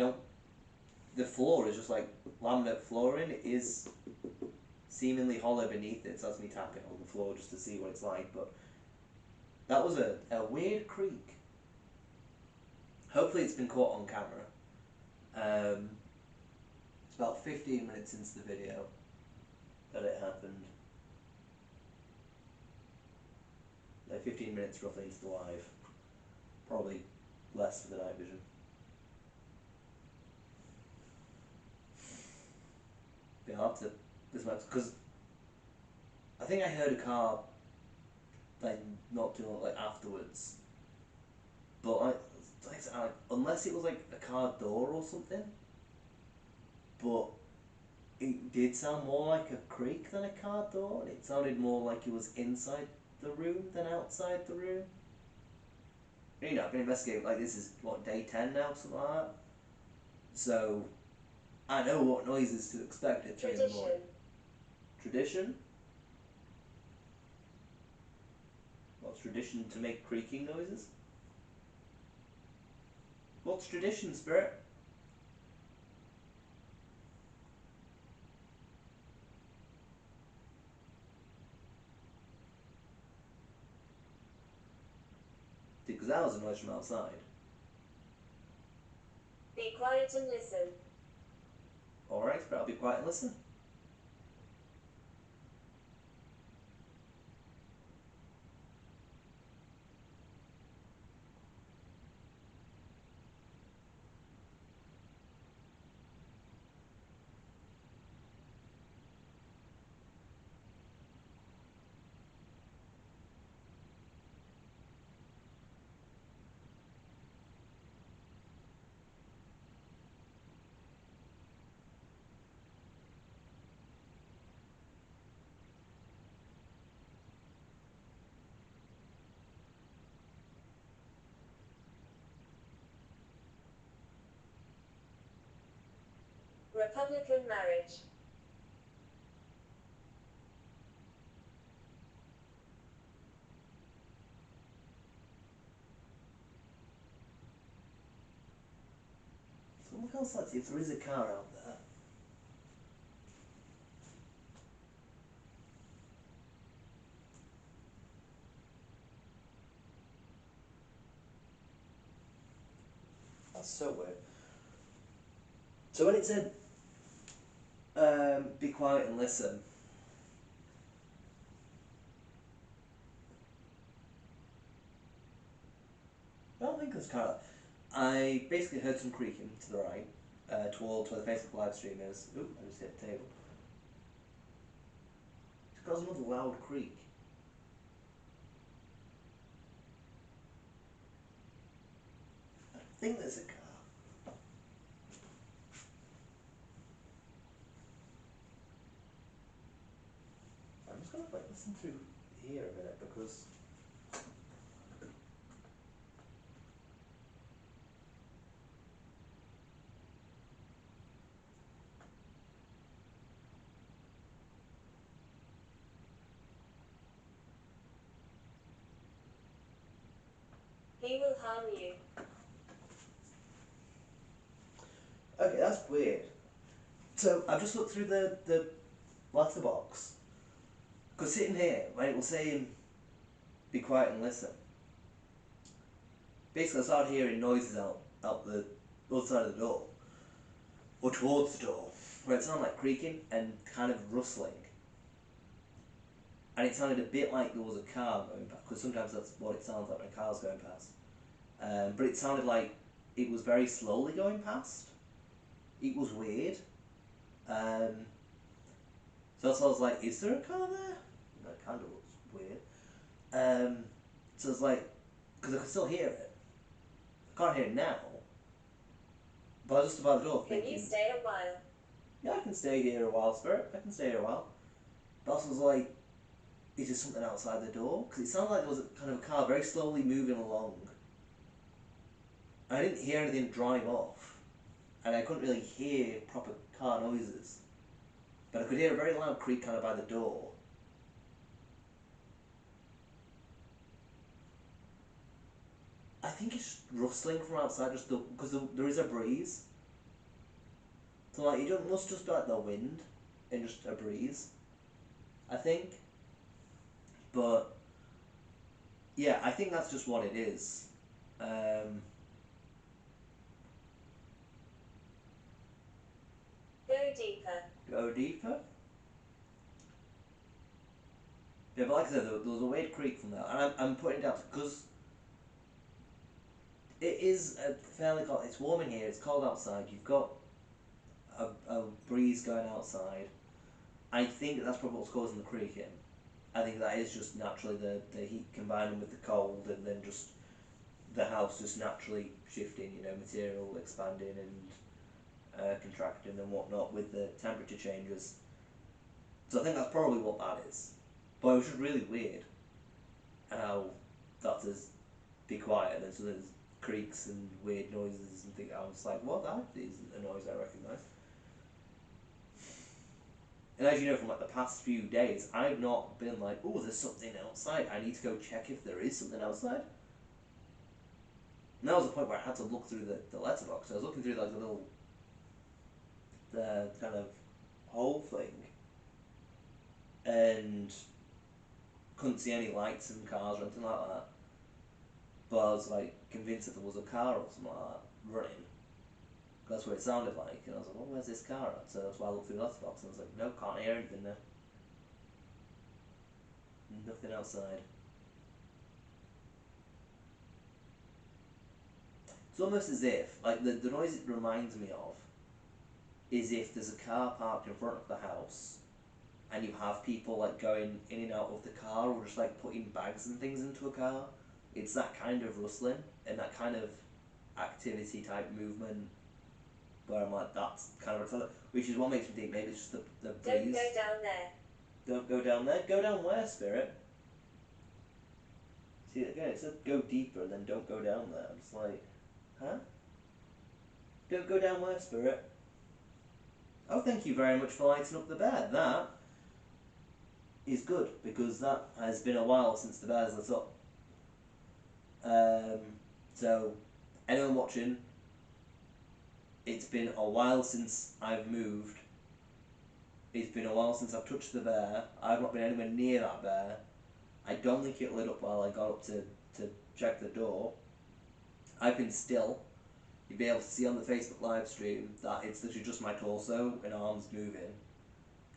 know, the floor is just like laminate flooring. It is seemingly hollow beneath it, so that's me tapping on the floor just to see what it's like. But that was a weird creak. Hopefully, it's been caught on camera. It's about 15 minutes into the video that it happened. Like 15 minutes roughly into the live. Probably less for the night vision. Been hard to this much because I think I heard a car like not too long like afterwards, but like unless it was like a car door or something, but it did sound more like a creak than a car door, and it sounded more like it was inside the room than outside the room. You know, I've been investigating like this is what day 10 now, something like that. So I know what noises to expect at 3 in the morning. Tradition? What's tradition to make creaking noises? What's tradition, Spirit? Because that was a noise from outside. Be quiet and listen. Alright, but I'll be quiet and listen. Republican marriage. So look outside, see if there is a car out there. That's so weird. So when it said, be quiet and listen, I don't think there's a car. I basically heard some creaking to the right, towards where the Facebook live stream is. Oop, I just hit the table. It caused another loud creak. I think there's a car. I'm just gonna like listen through here a minute because He will harm you. okay, that's weird. So I've just looked through the letterbox because sitting here when it was saying be quiet and listen, basically I started hearing noises out the other side of the door or towards the door where it sounded like creaking and kind of rustling. And it sounded a bit like there was a car going past, because sometimes that's what it sounds like when a car's going past. But it sounded like it was very slowly going past. It was weird. So that's why I was like, is there a car there? That kind of looks weird. So it's like, because I can still hear it. I can't hear it now. But I was just about the door thinking, Can you stay a while? yeah, I can stay here a while, Spirit. I can stay here a while. But I also was like, is there something outside the door? Because it sounded like there was a kind of a car very slowly moving along. I didn't hear anything drive off. And I couldn't really hear proper car noises. But I could hear a very loud creak kind of by the door. I think it's rustling from outside just because there is a breeze. So like, it must just be like the wind and just a breeze, I think. But yeah, I think that's just what it is. Um, Go deeper. go deeper. Yeah, but like I said, there was a weird creak from there, and I'm putting it down because it is a fairly cold. It's warm in here. It's cold outside. You've got a breeze going outside. I think that's probably what's causing the creaking. I think that is just naturally the heat combining with the cold, and then just the house just naturally shifting. You know, material expanding and contracting and whatnot with the temperature changes. So I think that's probably what that is. But it was just really weird how that is be quiet and then so there's creaks and weird noises and things. I was like, well, that isn't a noise I recognise. And as you know from like the past few days, I've not been like, oh, there's something outside. I need to go check if there is something outside. And that was the point where I had to look through the letterbox. I was looking through like the kind of hole thing, and couldn't see any lights and cars or anything like that. But I was like convinced that there was a car or something like that running. That's what it sounded like, and I was like, well, where's this car at? So that's why I looked through the letterbox, and I was like, no, can't hear anything there. Nothing outside. It's almost as if, like, the noise it reminds me of is if there's a car parked in front of the house, and you have people, like, going in and out of the car, or just, like, putting bags and things into a car. It's that kind of rustling, and that kind of activity type movement, where I'm like, that's kind of which is what makes me think maybe it's just the Don't breeze. go down there. Don't go down there. Go down where, Spirit? See, again, it said go deeper and then don't go down there. I'm just like, huh? Don't go down where, Spirit? Oh, thank you very much for lighting up the bed. That is good, because that has been a while since the bear's lit up. So, anyone watching, it's been a while since I've moved. It's been a while since I've touched the bear. I've not been anywhere near that bear. I don't think it lit up while I got up to check the door. I've been still. You'll be able to see on the Facebook live stream that it's literally just my torso and arms moving.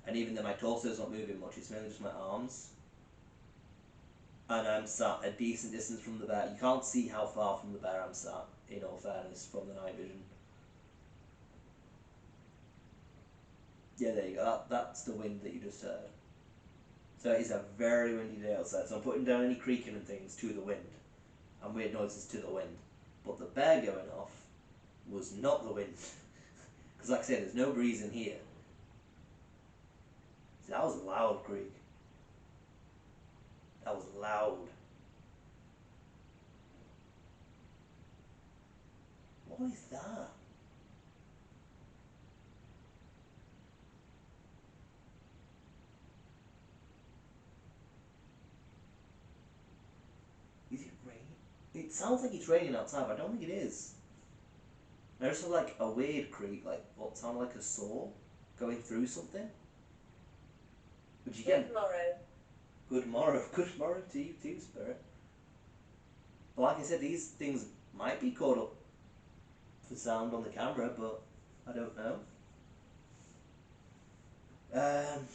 And even though my torso's not moving much, it's mainly just my arms. And I'm sat a decent distance from the bear. You can't see how far from the bear I'm sat, in all fairness, from the night vision. Yeah, there you go. That's the wind that you just heard. So it's a very windy day outside. So I'm putting down any creaking and things to the wind, and weird noises to the wind. But the bear going off was not the wind. Because like I said, there's no breeze in here. See, that was a loud creak. That was loud. What is that? Is it raining? It sounds like it's raining outside, but I don't think it is. I just heard like a weird creak, like what sounded like a saw going through something. Which again, Good morrow. good morrow, good morrow to you too, Spirit. But like I said, these things might be caught up for sound on the camera, but I don't know. Um,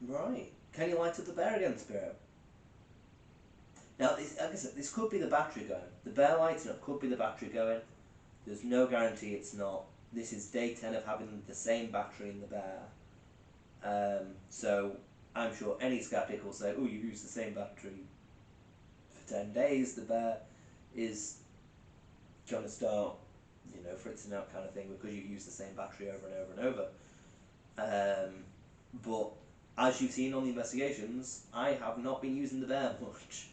right. Can you light up the bear again, Spirit? Now, this, like I said, this could be the battery going. The bear lighting up could be the battery going. There's no guarantee it's not. This is day 10 of having the same battery in the bear. So I'm sure any skeptic will say, oh, you've used the same battery for 10 days. The bear is going to start, fritzing out kind of thing because you've used the same battery over and over and over. But as you've seen on the investigations, I have not been using the bear much.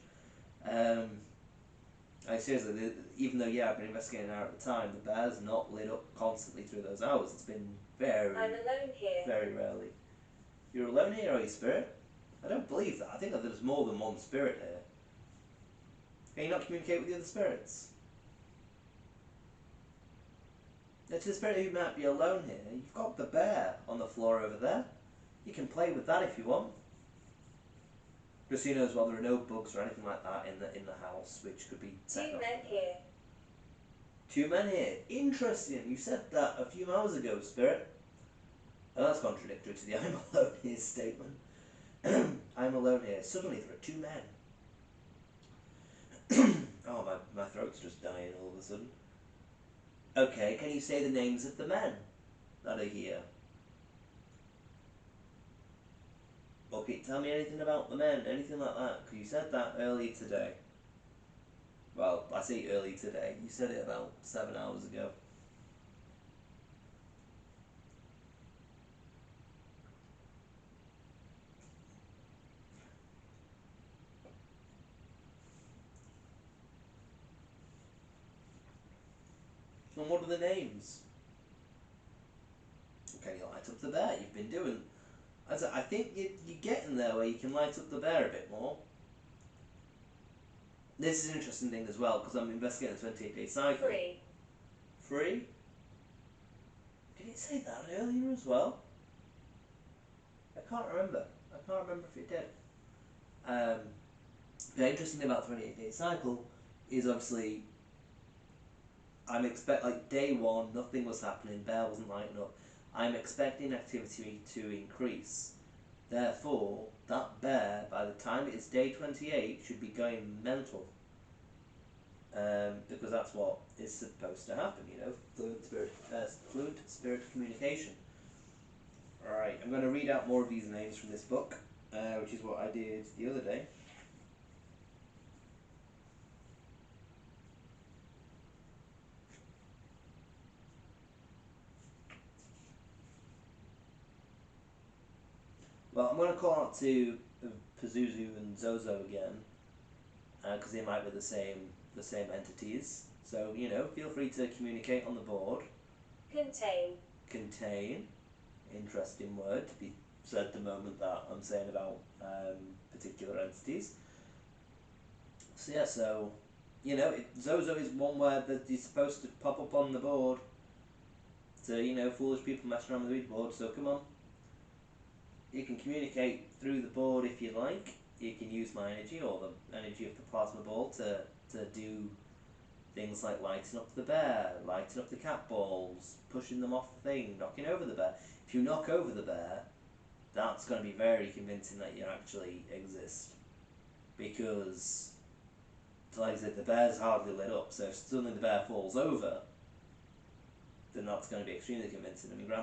I seriously, even though I've been investigating an hour at a time, the bear's not lit up constantly through those hours. It's been very, I'm alone here. very rarely. You're alone here, are you, Spirit? I don't believe that. I think that there's more than one spirit here. Can you not communicate with the other spirits? To the spirit who might be alone here, you've got the bear on the floor over there. You can play with that if you want. Just so you know as well, there are no bugs or anything like that in the house, which could be... Two men here. 2 men here. Interesting. You said that a few hours ago, Spirit. And that's contradictory to the I'm alone here statement. I'm alone here. Suddenly there are 2 men. Oh, my throat's just dying all of a sudden. Okay, can you say the names of the men that are here? Okay, tell me anything about the men, anything like that, because you said that earlier today. Well, I say early today. You said it about 7 hours ago. And what are the names? Can you light up the bear? You've been doing... I think you're getting there where you can light up the bear a bit more. This is an interesting thing as well, because I'm investigating the 28-day cycle. 3. 3? Did it say that earlier as well? I can't remember. I can't remember if it did. The interesting thing about the 28-day cycle is obviously I'm like day 1, nothing was happening, bear wasn't lighting up. I'm expecting activity to increase. Therefore, that bear, by the time it's day 28, should be going mental. Because that's what is supposed to happen, you know, fluent spirit communication. Alright, I'm going to read out more of these names from this book, which is what I did the other day. Well, I'm going to call out to Pazuzu and Zozo again, because they might be the same entities. So, you know, feel free to communicate on the board. Contain. Contain. Interesting word to be said the moment that I'm saying about particular entities. So yeah, so, you know, Zozo is one word that is supposed to pop up on the board to, you know, foolish people messing around with the read board, so come on. You can communicate through the board if you like. You can use my energy or the energy of the plasma ball to do things like lighting up the bear, lighting up the cat balls, pushing them off the thing, knocking over the bear. If you knock over the bear, that's going to be very convincing that you actually exist. Because, like I said, the bear's hardly lit up, so if suddenly the bear falls over, then that's going to be extremely convincing. I mean, granted,